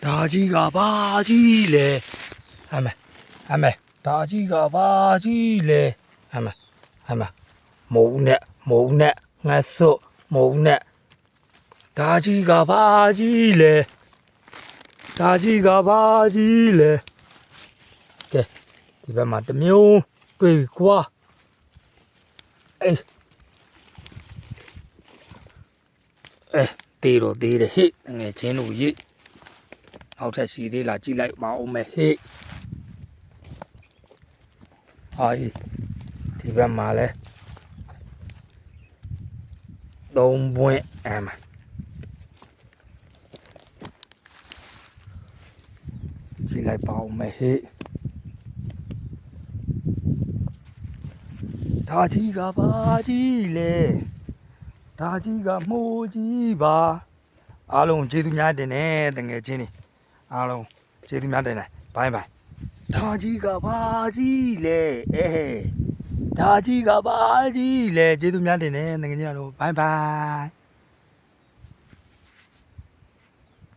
ဒါကြီးကဘာကြီးလဲဟမ်းမယ်ဒါကြီးကဘာကြီးလဲဟမ်းမယ်မုံနဲ့ငါစို့မုံနဲ့ဒါကြီးကဘာကြီးလဲဒါကြီးကဘာကြီးလဲကဲဒီဘက်မှာတစ်မျိုးတွေ့ပြီကွာအေးတေးတော့တေးတယ်ဟေ့ငယ်ချင်းတို့ရေးနောက်ထပ်ရှိသေးလားကြည့်လိုက်ပါဦးမယ်ဟေ့ဟာဒီဘက်မှာလဲသုံးပွင့်ကြည့်လိုက်ပါဦးမယ်ဟေ့ဒါကြီးကဘာကြီးလဲဒါကြီးကမိုးကြီးပါအားလုံးကျေးဇူးများတင်တယ်တကယ်ချင်းနေအားလုံးကျေးဇူးများတင်တယ်ဘိုင်းဒါကြီးကဘာကြီးလဲဒါကြီးကဘာကြီးလဲကျေးဇူးများတင်တယ်တကယ်ချင်းတို့ဘိုင်း